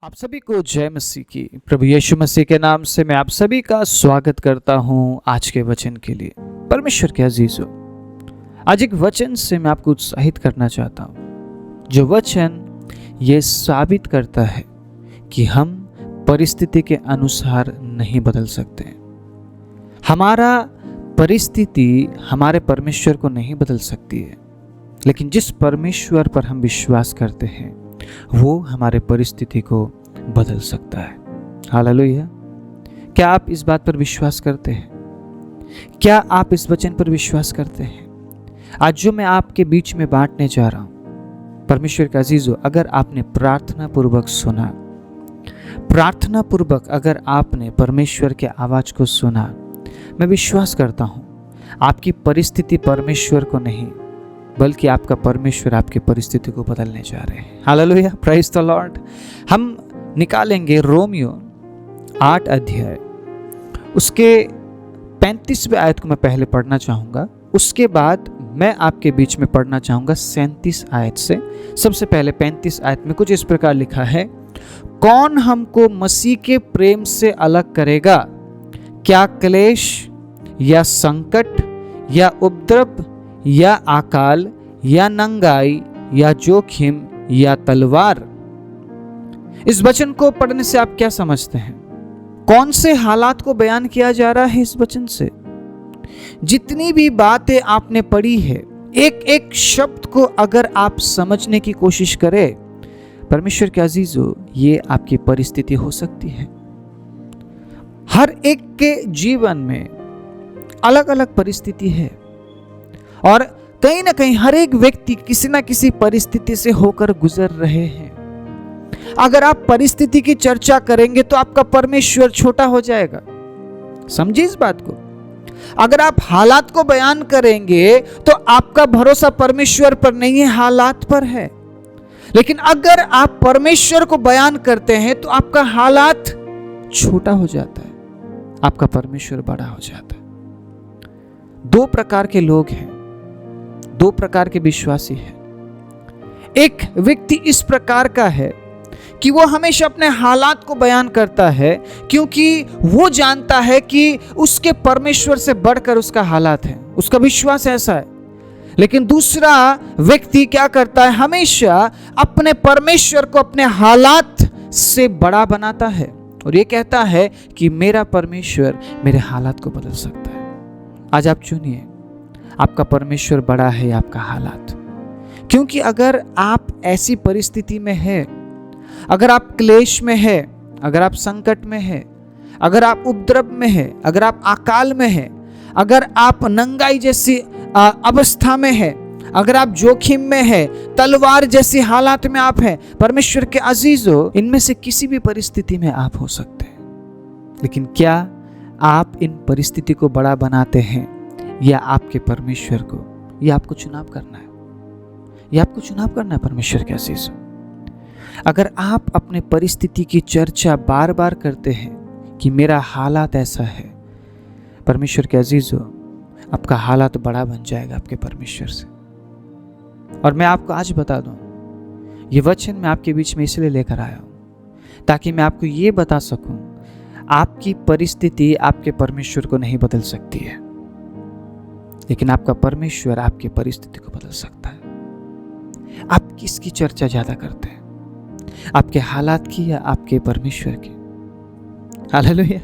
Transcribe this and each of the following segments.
आप सभी को जय मसीह की। प्रभु यीशु मसीह के नाम से मैं आप सभी का स्वागत करता हूं आज के वचन के लिए। परमेश्वर के अजीजों, आज एक वचन से मैं आपको उत्साहित करना चाहता हूं, जो वचन ये साबित करता है कि हम परिस्थिति के अनुसार नहीं बदल सकते। हमारा परिस्थिति हमारे परमेश्वर को नहीं बदल सकती है, लेकिन जिस परमेश्वर पर हम विश्वास करते हैं वो हमारे परिस्थिति को बदल सकता है। हालेलुया। क्या आप इस बात पर विश्वास करते हैं? क्या आप इस वचन पर विश्वास करते हैं? आज जो मैं आपके बीच में बांटने जा रहा हूं, परमेश्वर के अजीजों, अगर आपने प्रार्थना पूर्वक सुना, प्रार्थना पूर्वक अगर आपने परमेश्वर के आवाज को सुना, मैं विश्वास करता हूं आपकी परिस्थिति परमेश्वर को नहीं बल्कि आपका परमेश्वर आपकी परिस्थिति को बदलने जा रहे हैं। Hallelujah, praise the Lord. हम निकालेंगे रोमियो 8 अध्याय, उसके 35वें आयत को मैं पहले पढ़ना चाहूँगा, उसके बाद मैं आपके बीच में पढ़ना चाहूँगा 37 आयत से। सबसे पहले 35 आयत में कुछ इस प्रकार लिखा है, कौन हमको मसीह के प्रेम से अलग करेगा? क्या क्लेश या संकट या उपद्रव या अकाल या नंगाई या जोखिम या तलवार? इस वचन को पढ़ने से आप क्या समझते हैं? कौन से हालात को बयान किया जा रहा है इस वचन से? जितनी भी बातें आपने पढ़ी है, एक एक शब्द को अगर आप समझने की कोशिश करें, परमेश्वर के अजीजों, ये आपकी परिस्थिति हो सकती है। हर एक के जीवन में अलग अलग परिस्थिति है और कहीं ना कहीं हर एक व्यक्ति किसी ना किसी परिस्थिति से होकर गुजर रहे हैं। अगर आप परिस्थिति की चर्चा करेंगे तो आपका परमेश्वर छोटा हो जाएगा। समझिए इस बात को। अगर आप हालात को बयान करेंगे तो आपका भरोसा परमेश्वर पर नहीं है, हालात पर है। लेकिन अगर आप परमेश्वर को बयान करते हैं तो आपका हालात छोटा हो जाता है, आपका परमेश्वर बड़ा हो जाता है। दो प्रकार के लोग हैं, दो प्रकार के विश्वासी हैं। एक व्यक्ति इस प्रकार का है कि वो हमेशा अपने हालात को बयान करता है, क्योंकि वो जानता है कि उसके परमेश्वर से बढ़कर उसका हालात है, उसका विश्वास ऐसा है। लेकिन दूसरा व्यक्ति क्या करता है? हमेशा अपने परमेश्वर को अपने हालात से बड़ा बनाता है और ये कहता है कि मेरा परमेश्वर मेरे हालात को बदल सकता है। आज आप चुनिए, आपका परमेश्वर बड़ा है या आपका हालात? क्योंकि अगर आप ऐसी परिस्थिति में है, अगर आप क्लेश में है, अगर आप संकट में है, अगर आप उपद्रव में है, अगर आप अकाल में है, अगर आप नंगाई जैसी अवस्था में है, अगर आप जोखिम में है, तलवार जैसी हालात में आप हैं, परमेश्वर के अजीजों, इनमें से किसी भी परिस्थिति में आप हो सकते हैं। लेकिन क्या आप इन परिस्थिति को बड़ा बनाते हैं या आपके परमेश्वर को? यह आपको चुनाव करना है, यह आपको चुनाव करना है परमेश्वर के अजीजों। अगर आप अपने परिस्थिति की चर्चा बार बार करते हैं कि मेरा हालात ऐसा है, परमेश्वर के अजीजों, आपका हालात बड़ा बन जाएगा आपके परमेश्वर से। और मैं आपको आज बता दूं, ये वचन मैं आपके बीच में इसलिए लेकर आया हूं ताकि मैं आपको ये बता सकूं, आपकी परिस्थिति आपके परमेश्वर को नहीं बदल सकती है, लेकिन आपका परमेश्वर आपकी परिस्थिति को बदल सकता है। आप किसकी चर्चा ज्यादा करते हैं, आपके हालात की या आपके परमेश्वर की? हालेलुया।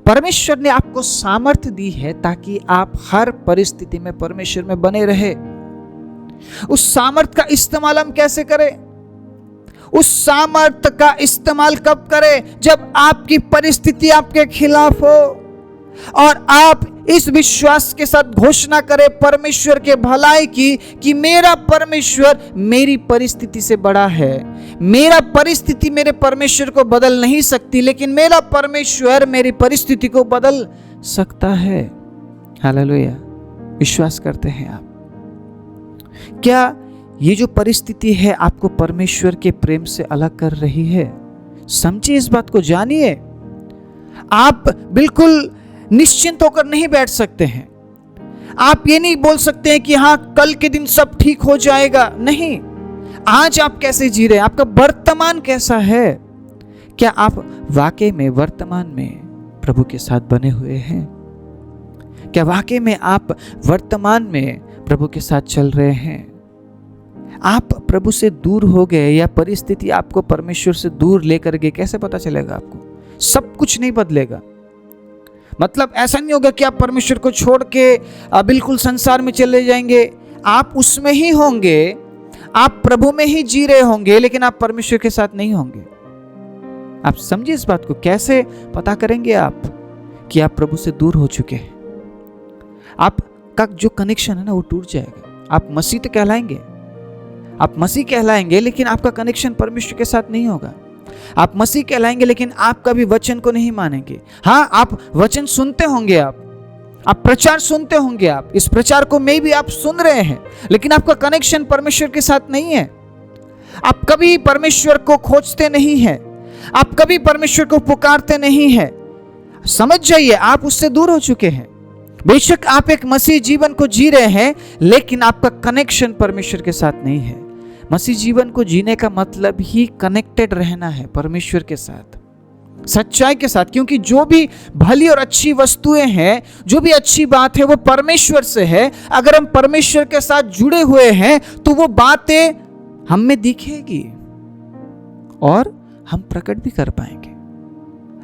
परमेश्वर ने आपको सामर्थ्य दी है ताकि आप हर परिस्थिति में परमेश्वर में बने रहे। उस सामर्थ्य का इस्तेमाल हम कैसे करें? उस सामर्थ्य का इस्तेमाल कब करें? जब आपकी परिस्थिति आपके खिलाफ हो और आप इस विश्वास के साथ घोषणा करें परमेश्वर के भलाई की कि मेरा परमेश्वर मेरी परिस्थिति से बड़ा है। मेरा परिस्थिति मेरे परमेश्वर को बदल नहीं सकती, लेकिन मेरा परमेश्वर मेरी परिस्थिति को बदल सकता है। हालेलुया। विश्वास करते हैं आप? क्या ये जो परिस्थिति है आपको परमेश्वर के प्रेम से अलग कर रही है? समझिए इस बात को, जानिए। आप बिल्कुल निश्चिंत होकर नहीं बैठ सकते हैं। आप ये नहीं बोल सकते हैं कि हाँ कल के दिन सब ठीक हो जाएगा। नहीं, आज आप कैसे जी रहे हैं, आपका वर्तमान कैसा है, क्या आप वाकई में वर्तमान में प्रभु के साथ बने हुए हैं? क्या वाकई में आप वर्तमान में प्रभु के साथ चल रहे हैं? आप प्रभु से दूर हो गए या परिस्थिति आपको परमेश्वर से दूर लेकर गए, कैसे पता चलेगा आपको? सब कुछ नहीं बदलेगा। मतलब ऐसा नहीं होगा कि आप परमेश्वर को छोड़ के बिल्कुल संसार में चले जाएंगे। आप उसमें ही होंगे, आप प्रभु में ही जी रहे होंगे, लेकिन आप परमेश्वर के साथ नहीं होंगे। आप समझिए इस बात को। कैसे पता करेंगे आप कि आप प्रभु से दूर हो चुके हैं? आपका जो कनेक्शन है ना वो टूट जाएगा। आप मसीह तो कहलाएंगे, आप मसीह कहलाएंगे, लेकिन आपका कनेक्शन परमेश्वर के साथ नहीं होगा। आप मसीह कहलाएंगे, लेकिन आप कभी वचन को नहीं मानेंगे। हाँ, आप वचन सुनते होंगे, आप प्रचार सुनते होंगे, आप इस प्रचार को में भी आप सुन रहे हैं, लेकिन आपका कनेक्शन परमेश्वर के साथ नहीं है। आप कभी परमेश्वर को खोजते नहीं हैं, आप कभी परमेश्वर को पुकारते नहीं हैं। समझ जाइए, आप उससे दूर हो चुके हैं। बेशक आप एक मसीह जीवन को जी रहे हैं, लेकिन आपका कनेक्शन परमेश्वर के साथ नहीं है। मसीह जीवन को जीने का मतलब ही कनेक्टेड रहना है परमेश्वर के साथ, सच्चाई के साथ। क्योंकि जो भी भली और अच्छी वस्तुएं हैं, जो भी अच्छी बात है, वो परमेश्वर से है। अगर हम परमेश्वर के साथ जुड़े हुए हैं तो वो बातें हम में दिखेगी और हम प्रकट भी कर पाएंगे।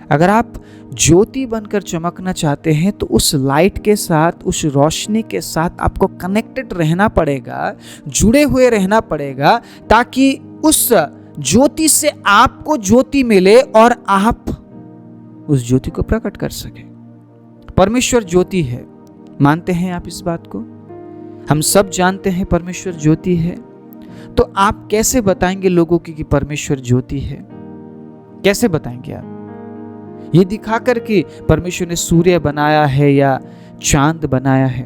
अगर आप ज्योति बनकर चमकना चाहते हैं तो उस लाइट के साथ, उस रोशनी के साथ आपको कनेक्टेड रहना पड़ेगा, जुड़े हुए रहना पड़ेगा, ताकि उस ज्योति से आपको ज्योति मिले और आप उस ज्योति को प्रकट कर सके। परमेश्वर ज्योति है, मानते हैं आप इस बात को? हम सब जानते हैं परमेश्वर ज्योति है। तो आप कैसे बताएंगे लोगों की कि परमेश्वर ज्योति है? कैसे बताएंगे आप? ये दिखाकर कि परमेश्वर ने सूर्य बनाया है या चांद बनाया है?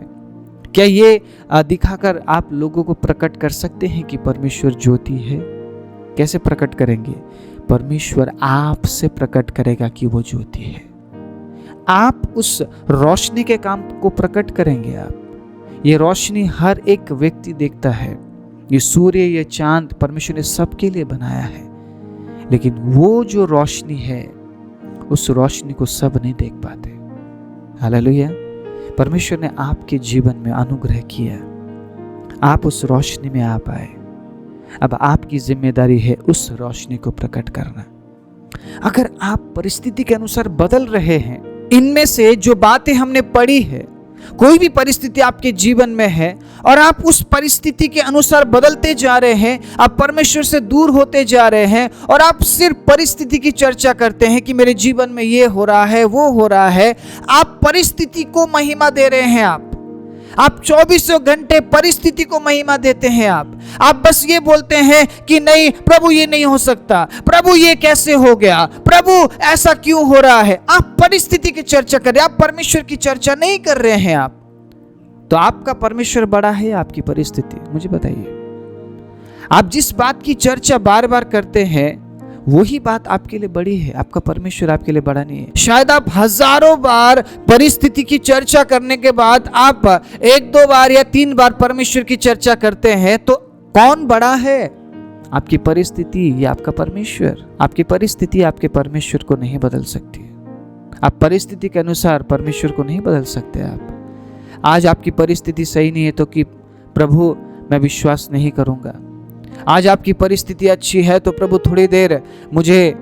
क्या ये दिखाकर आप लोगों को प्रकट कर सकते हैं कि परमेश्वर ज्योति है? कैसे प्रकट करेंगे? परमेश्वर आपसे प्रकट करेगा कि वो ज्योति है। आप उस रोशनी के काम को प्रकट करेंगे। आप ये रोशनी हर एक व्यक्ति देखता है। ये सूर्य, ये चांद परमेश्वर ने सबके लिए बनाया है, लेकिन वो जो रोशनी है उस रोशनी को सब नहीं देख पाते। हालेलुया। परमेश्वर ने आपके जीवन में अनुग्रह किया, आप उस रोशनी में आ पाए। अब आपकी जिम्मेदारी है उस रोशनी को प्रकट करना। अगर आप परिस्थिति के अनुसार बदल रहे हैं, इनमें से जो बातें हमने पढ़ी है, कोई भी परिस्थिति आपके जीवन में है और आप उस परिस्थिति के अनुसार बदलते जा रहे हैं, आप परमेश्वर से दूर होते जा रहे हैं और आप सिर्फ परिस्थिति की चर्चा करते हैं कि मेरे जीवन में ये हो रहा है, वो हो रहा है, आप परिस्थिति को महिमा दे रहे हैं। आप 24 घंटे परिस्थिति को महिमा देते हैं। आप बस ये बोलते हैं कि नहीं प्रभु, ये नहीं हो सकता, प्रभु ये कैसे हो गया, प्रभु ऐसा क्यों हो रहा है। आप परिस्थिति की चर्चा कर रहे हैं, आप परमेश्वर की चर्चा नहीं कर रहे हैं। आप तो आपका परमेश्वर बड़ा है या आपकी परिस्थिति? मुझे बताइए। आप जिस बात की चर्चा बार बार करते हैं वही बात आपके लिए बड़ी है, आपका परमेश्वर आपके लिए बड़ा नहीं है। शायद आप हजारों बार परिस्थिति की चर्चा करने के बाद आप 1-2 बार या 3 बार परमेश्वर की चर्चा करते हैं, तो कौन बड़ा है, आपकी परिस्थिति या आपका परमेश्वर? आपकी परिस्थिति आपके परमेश्वर को नहीं बदल सकती। आप परिस्थिति के अनुसार परमेश्वर को नहीं बदल सकते। आप आज आपकी परिस्थिति सही नहीं है तो कि प्रभु मैं विश्वास नहीं करूंगा। आज आपकी परिस्थिति अच्छी है तो प्रभु थोड़ी देर मुझे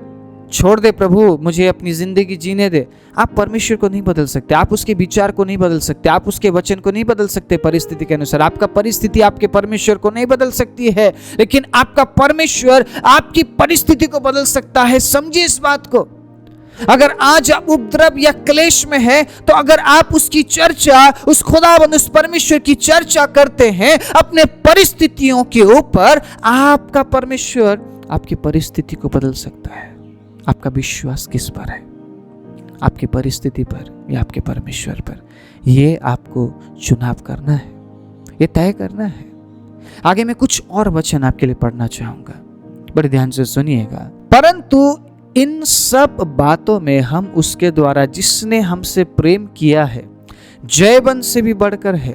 छोड़ दे, प्रभु मुझे अपनी जिंदगी जीने दे। आप परमेश्वर को नहीं बदल सकते, आप उसके विचार को नहीं बदल सकते, आप उसके वचन को नहीं बदल सकते परिस्थिति के अनुसार। आपका परिस्थिति आपके परमेश्वर को नहीं बदल सकती है, लेकिन आपका परमेश्वर आपकी परिस्थिति को बदल सकता है। समझिए इस बात को। अगर आज आप उपद्रव या क्लेश में है, तो अगर आप उसकी चर्चा, उस खुदावंद उस परमेश्वर की चर्चा करते हैं अपने परिस्थितियों के ऊपर, आपका परमेश्वर आपकी परिस्थिति को बदल सकता है। आपका विश्वास किस पर है? आपकी परिस्थिति पर या आपके परमेश्वर पर? ये आपको चुनाव करना है, ये तय करना है। आगे मैं कुछ और वचन आपके लिए पढ़ना चाहूंगा, बड़े ध्यान से सुनिएगा। परंतु इन सब बातों में हम उसके द्वारा जिसने हमसे प्रेम किया है जयवंत से भी बढ़कर है,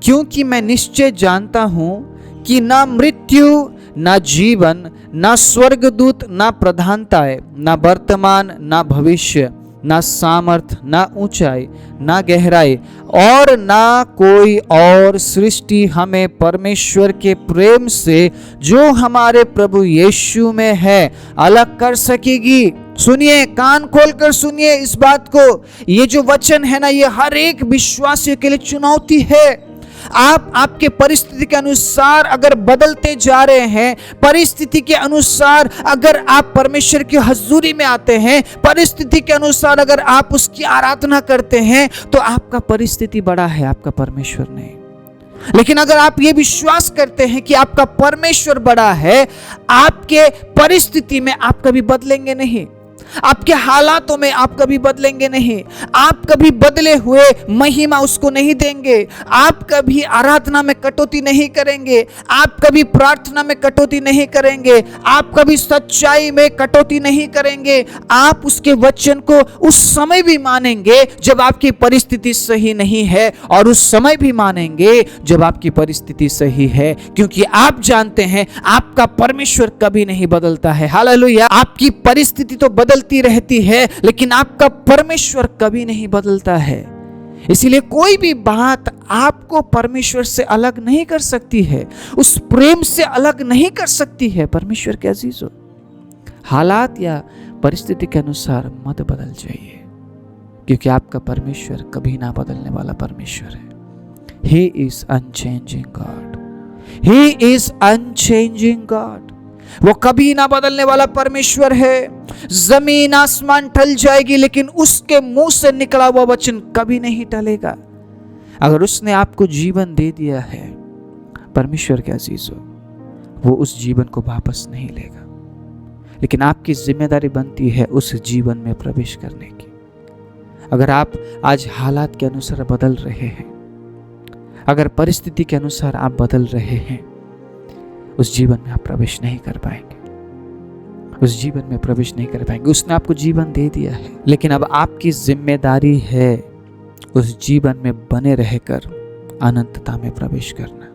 क्योंकि मैं निश्चय जानता हूं कि ना मृत्यु, ना जीवन, ना स्वर्गदूत, ना प्रधानताएं, ना वर्तमान, ना भविष्य, ना सामर्थ, ना ऊंचाई, ना गहराई और ना कोई और सृष्टि हमें परमेश्वर के प्रेम से जो हमारे प्रभु यीशु में है अलग कर सकेगी। सुनिए, कान खोलकर सुनिए इस बात को। ये जो वचन है ना, ये हर एक विश्वासी के लिए चुनौती है। आप आपके परिस्थिति के अनुसार अगर बदलते जा रहे हैं, परिस्थिति के अनुसार अगर आप परमेश्वर की हजूरी में आते हैं, परिस्थिति के अनुसार अगर आप उसकी आराधना करते हैं, तो आपका परिस्थिति बड़ा है, आपका परमेश्वर नहीं। लेकिन अगर आप ये विश्वास करते हैं कि आपका परमेश्वर बड़ा है, आपके परिस्थिति में आप कभी बदलेंगे नहीं, आपके हालातों में आप कभी बदलेंगे नहीं, आप कभी बदले हुए महिमा उसको नहीं देंगे, आप कभी आराधना में कटौती नहीं करेंगे, आप कभी प्रार्थना में कटौती नहीं करेंगे, आप कभी सच्चाई में कटौती नहीं करेंगे। आप उसके वचन को उस समय भी मानेंगे जब आपकी परिस्थिति सही नहीं है, और उस समय भी मानेंगे जब आपकी परिस्थिति सही है, क्योंकि आप जानते हैं आपका परमेश्वर कभी नहीं बदलता है। हालेलुया। आपकी परिस्थिति तो बदलती रहती है, लेकिन आपका परमेश्वर कभी नहीं बदलता है। इसीलिए कोई भी बात आपको परमेश्वर से अलग नहीं कर सकती है, उस प्रेम से अलग नहीं कर सकती है। परमेश्वर के अजीजों, हालात या परिस्थिति के अनुसार मत बदल जाइए, क्योंकि आपका परमेश्वर कभी ना बदलने वाला परमेश्वर है। He is unchanging God. He is unchanging God. वो कभी ना बदलने वाला परमेश्वर है। जमीन आसमान टल जाएगी, लेकिन उसके मुंह से निकला हुआ वचन कभी नहीं टलेगा। अगर उसने आपको जीवन दे दिया है, परमेश्वर के अजीजों, वो उस जीवन को वापस नहीं लेगा, लेकिन आपकी जिम्मेदारी बनती है उस जीवन में प्रवेश करने की। अगर आप आज हालात के अनुसार बदल रहे हैं, अगर परिस्थिति के अनुसार आप बदल रहे हैं, उस जीवन में आप प्रवेश नहीं कर पाएंगे, उस जीवन में प्रवेश नहीं कर पाएंगे। उसने आपको जीवन दे दिया है, लेकिन अब आपकी जिम्मेदारी है उस जीवन में बने रहकर अनंतता में प्रवेश करना।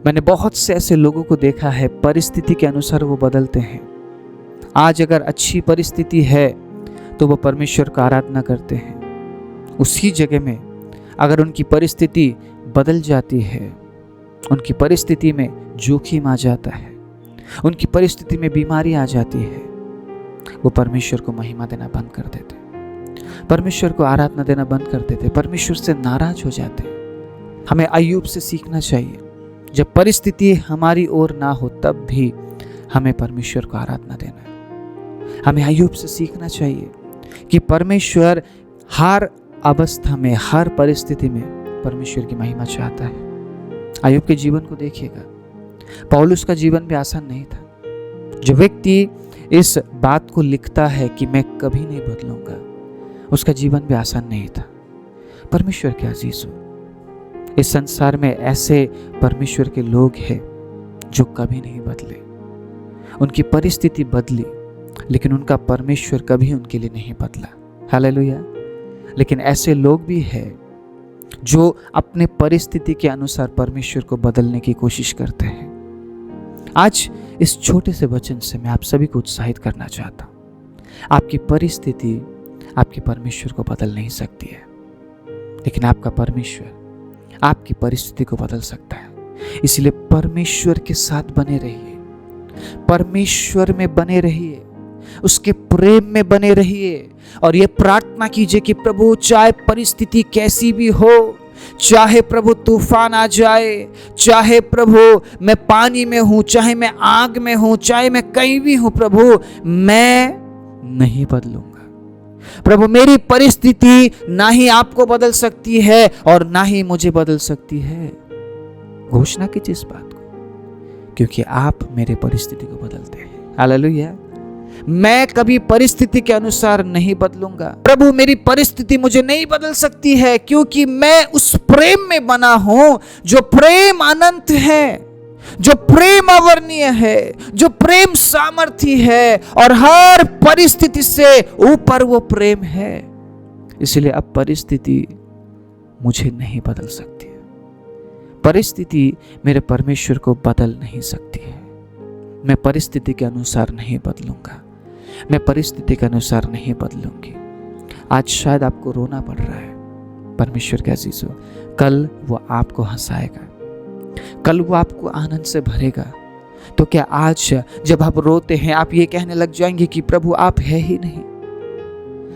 मैंने बहुत से ऐसे लोगों को देखा है, परिस्थिति के अनुसार वो बदलते हैं। आज अगर अच्छी परिस्थिति है तो वो परमेश्वर का आराधना करते हैं। उसी जगह में अगर उनकी परिस्थिति बदल जाती है, उनकी परिस्थिति में जोखिम आ जाता है, उनकी परिस्थिति में बीमारी आ जाती है, वो परमेश्वर को महिमा देना बंद कर देते, परमेश्वर को आराधना देना बंद कर देते, परमेश्वर से नाराज हो जाते। हमें अय्यूब से सीखना चाहिए, जब परिस्थिति हमारी ओर ना हो तब भी हमें परमेश्वर को आराधना देना है। हमें अय्यूब से सीखना चाहिए कि परमेश्वर हर अवस्था में, हर परिस्थिति में परमेश्वर की महिमा चाहता है। अय्यूब के जीवन को देखिएगा, पौलुस का जीवन भी आसान नहीं था। जो व्यक्ति इस बात को लिखता है कि मैं कभी नहीं बदलूंगा, उसका जीवन भी आसान नहीं था। परमेश्वर के अजीजों, इस संसार में ऐसे परमेश्वर के लोग हैं जो कभी नहीं बदले। उनकी परिस्थिति बदली, लेकिन उनका परमेश्वर कभी उनके लिए नहीं बदला। हालेलुया। लेकिन ऐसे लोग भी हैं जो अपने परिस्थिति के अनुसार परमेश्वर को बदलने की कोशिश करते हैं। आज इस छोटे से वचन से मैं आप सभी को उत्साहित करना चाहता हूं। आपकी परिस्थिति आपके परमेश्वर को बदल नहीं सकती है, लेकिन आपका परमेश्वर आपकी परिस्थिति को बदल सकता है। इसलिए परमेश्वर के साथ बने रहिए, परमेश्वर में बने रहिए, उसके प्रेम में बने रहिए, और ये प्रार्थना कीजिए कि प्रभु, चाहे परिस्थिति कैसी भी हो, चाहे प्रभु तूफान आ जाए, चाहे प्रभु मैं पानी में हूं, चाहे मैं आग में हूं, चाहे मैं कहीं भी हूं, प्रभु मैं नहीं बदलूंगा। प्रभु, मेरी परिस्थिति ना ही आपको बदल सकती है और ना ही मुझे बदल सकती है। घोषणा कीजिए इस बात को, क्योंकि आप मेरे परिस्थिति को बदलते हैं। हालेलुया। मैं कभी परिस्थिति के अनुसार नहीं बदलूंगा। प्रभु, मेरी परिस्थिति मुझे नहीं बदल सकती है, क्योंकि मैं उस प्रेम में बना हूं जो प्रेम अनंत है, जो प्रेम अवर्णीय है, जो प्रेम सामर्थी है, और हर परिस्थिति से ऊपर वो प्रेम है। इसलिए अब परिस्थिति मुझे नहीं बदल सकती है, परिस्थिति मेरे परमेश्वर को बदल नहीं सकती है। मैं परिस्थिति के अनुसार नहीं बदलूंगा, मैं परिस्थिति के अनुसार नहीं बदलूंगी। आज शायद आपको रोना पड़ रहा है, परमेश्वर के अजीजों, कल वो आपको हंसाएगा, कल वो आपको आनंद से भरेगा। तो क्या आज जब आप रोते हैं आप ये कहने लग जाएंगे कि प्रभु आप है ही नहीं?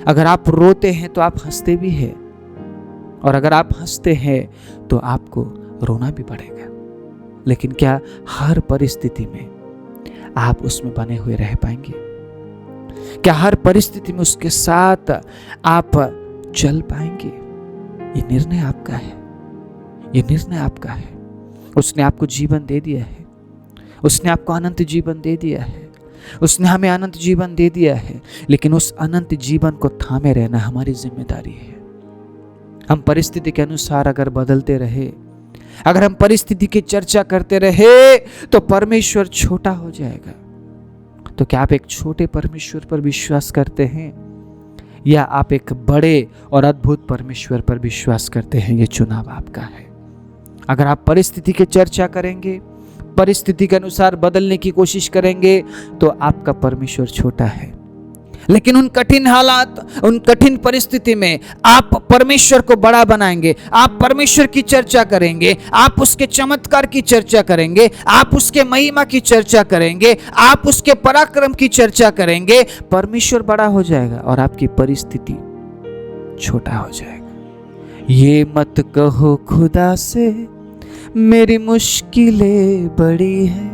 अगर आप रोते हैं तो आप हंसते भी हैं, और अगर आप हंसते हैं तो आपको रोना भी पड़ेगा। लेकिन क्या हर परिस्थिति में आप उसमें बने हुए रह पाएंगे? क्या हर परिस्थिति में उसके साथ आप चल पाएंगे? ये निर्णय आपका है, ये निर्णय आपका है। उसने आपको जीवन दे दिया है, उसने आपको अनंत जीवन दे दिया है, उसने हमें अनंत जीवन दे दिया है। लेकिन उस अनंत जीवन को थामे रहना हमारी जिम्मेदारी है। हम परिस्थिति के अनुसार अगर बदलते रहे, अगर हम परिस्थिति की चर्चा करते रहे तो परमेश्वर छोटा हो जाएगा। तो क्या आप एक छोटे परमेश्वर पर विश्वास करते हैं, या आप एक बड़े और अद्भुत परमेश्वर पर विश्वास करते हैं? ये चुनाव आपका है। अगर आप परिस्थिति की चर्चा करेंगे, परिस्थिति के अनुसार बदलने की कोशिश करेंगे, तो आपका परमेश्वर छोटा है। लेकिन उन कठिन हालात, उन कठिन परिस्थिति में आप परमेश्वर को बड़ा बनाएंगे, आप परमेश्वर की चर्चा करेंगे, आप उसके चमत्कार की चर्चा करेंगे, आप उसके महिमा की चर्चा करेंगे, आप उसके पराक्रम की चर्चा करेंगे, परमेश्वर बड़ा हो जाएगा और आपकी परिस्थिति छोटा हो जाएगा। ये मत कहो खुदा से मेरी मुश्किलें बड़ी है,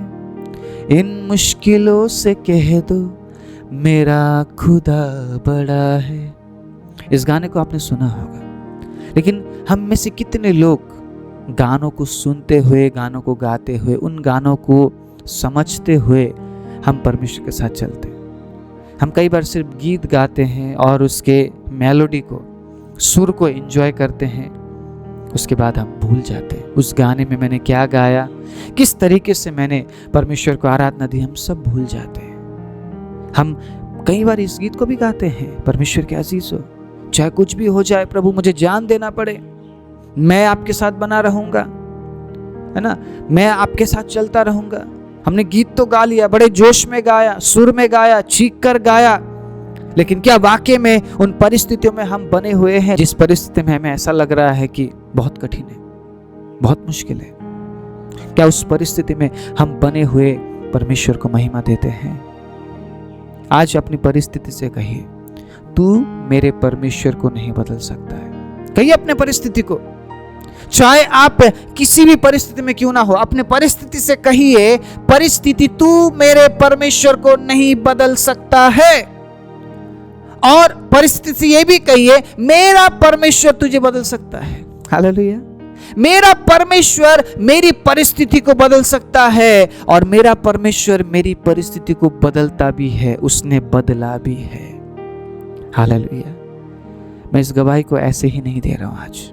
इन मुश्किलों से कह दो मेरा खुदा बड़ा है। इस गाने को आपने सुना होगा, लेकिन हम में से कितने लोग गानों को सुनते हुए, गानों को गाते हुए, उन गानों को समझते हुए हम परमेश्वर के साथ चलते हैं? हम कई बार सिर्फ गीत गाते हैं और उसके मेलोडी को, सुर को एंजॉय करते हैं, उसके बाद हम भूल जाते हैं उस गाने में मैंने क्या गाया, किस तरीके से मैंने परमेश्वर को आराधना दी, हम सब भूल जाते हैं। हम कई बार इस गीत को भी गाते हैं, परमेश्वर के अजीजों, चाहे कुछ भी हो जाए प्रभु मुझे जान देना पड़े, मैं आपके साथ बना रहूंगा, है ना, मैं आपके साथ चलता रहूंगा। हमने गीत तो गा लिया, बड़े जोश में गाया, सुर में गाया, चीख कर गाया, लेकिन क्या वाकई में उन परिस्थितियों में हम बने हुए हैं जिस परिस्थिति में हमें ऐसा लग रहा है कि बहुत कठिन है, बहुत मुश्किल है? क्या उस परिस्थिति में हम बने हुए परमेश्वर को महिमा देते हैं? आज अपनी परिस्थिति से कहिए, तू मेरे परमेश्वर को नहीं बदल सकता है। कहिए अपने परिस्थिति को, चाहे आप किसी भी परिस्थिति में क्यों ना हो, अपने परिस्थिति से कहिए, परिस्थिति तू मेरे परमेश्वर को नहीं बदल सकता है। और परिस्थिति से ये भी कहिए, मेरा परमेश्वर तुझे बदल सकता है। हालेलुया। मेरा परमेश्वर मेरी परिस्थिति को बदल सकता है, और मेरा परमेश्वर मेरी परिस्थिति को बदलता भी है, उसने बदला भी है। हालेलुया। मैं इस गवाही को ऐसे ही नहीं दे रहा हूं। आज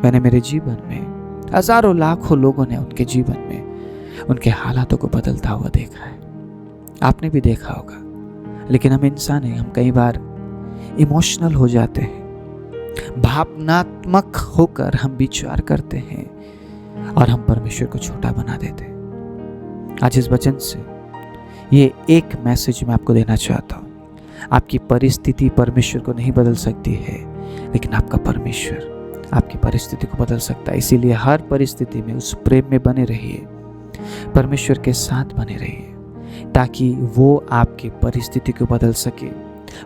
मैंने मेरे जीवन में हजारों लाखों लोगों ने उनके जीवन में उनके हालातों को बदलता हुआ देखा है, आपने भी देखा होगा। लेकिन हम इंसान हैं, हम कई बार इमोशनल हो जाते हैं, भावनात्मक होकर हम विचार करते हैं और हम परमेश्वर को छोटा बना देते हैं। आज इस वचन से ये एक मैसेज मैं आपको देना चाहता हूँ। आपकी परिस्थिति परमेश्वर को नहीं बदल सकती है, लेकिन आपका परमेश्वर आपकी परिस्थिति को बदल सकता है। इसीलिए हर परिस्थिति में उस प्रेम में बने रहिए, परमेश्वर के साथ बने रहिए, ताकि वो आपकी परिस्थिति को बदल सके।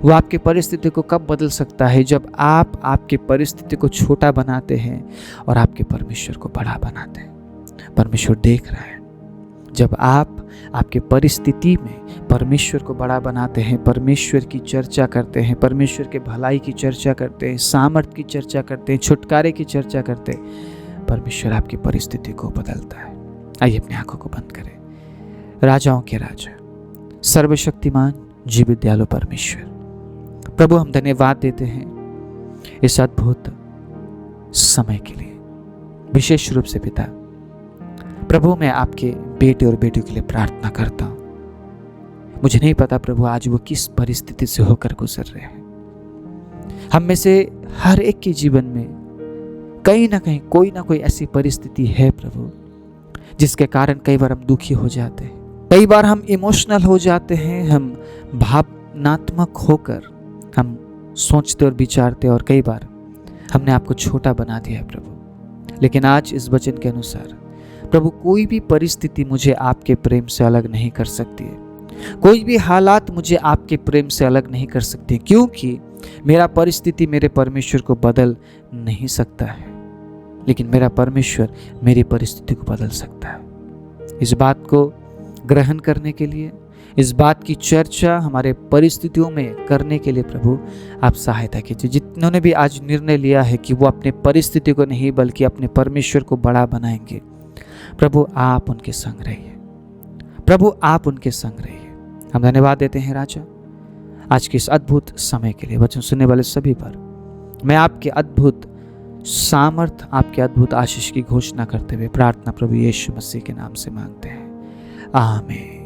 वो आपकी परिस्थिति को कब बदल सकता है? जब आप आपकी परिस्थिति को छोटा बनाते हैं और आपके परमेश्वर को बड़ा बनाते हैं। परमेश्वर देख रहा है। जब आप आपके परिस्थिति में परमेश्वर को बड़ा बनाते हैं, परमेश्वर की चर्चा करते हैं, परमेश्वर के भलाई की चर्चा करते हैं, सामर्थ्य की चर्चा करते हैं, छुटकारे की चर्चा करते हैं, परमेश्वर आपकी परिस्थिति को बदलता है। आइए अपनी आंखों को बंद करें। राजाओं के राजा, सर्वशक्तिमान, जीवित दयालु परमेश्वर, प्रभु हम धन्यवाद देते हैं इस अद्भुत समय के लिए। विशेष रूप से पिता प्रभु, मैं आपके बेटे और बेटियों के लिए प्रार्थना करता हूं। मुझे नहीं पता प्रभु आज वो किस परिस्थिति से होकर गुजर रहे हैं। हम में से हर एक के जीवन में कहीं ना कहीं कोई ना कोई ऐसी परिस्थिति है प्रभु, जिसके कारण कई बार हम दुखी हो जाते हैं, कई बार हम इमोशनल हो जाते हैं, हम भावनात्मक होकर हम सोचते और विचारते, और कई बार हमने आपको छोटा बना दिया है प्रभु। लेकिन आज इस वचन के अनुसार प्रभु, कोई भी परिस्थिति मुझे आपके प्रेम से अलग नहीं कर सकती है, कोई भी हालात मुझे आपके प्रेम से अलग नहीं कर सकती, क्योंकि मेरा परिस्थिति मेरे परमेश्वर को बदल नहीं सकता है, लेकिन मेरा परमेश्वर मेरी परिस्थिति को बदल सकता है। इस बात को ग्रहण करने के लिए, इस बात की चर्चा हमारे परिस्थितियों में करने के लिए प्रभु आप सहायता कीजिए। जिन्होंने भी आज निर्णय लिया है कि वो अपने परिस्थिति को नहीं बल्कि अपने परमेश्वर को बड़ा बनाएंगे, प्रभु आप उनके संग रहिए, प्रभु आप उनके संग रहिए। हम धन्यवाद देते हैं राजा आज के इस अद्भुत समय के लिए। वचन सुनने वाले सभी पर मैं आपके अद्भुत सामर्थ, आपके अद्भुत आशीष की घोषणा करते हुए प्रार्थना प्रभु यीशु मसीह के नाम से मांगते हैं, आमीन।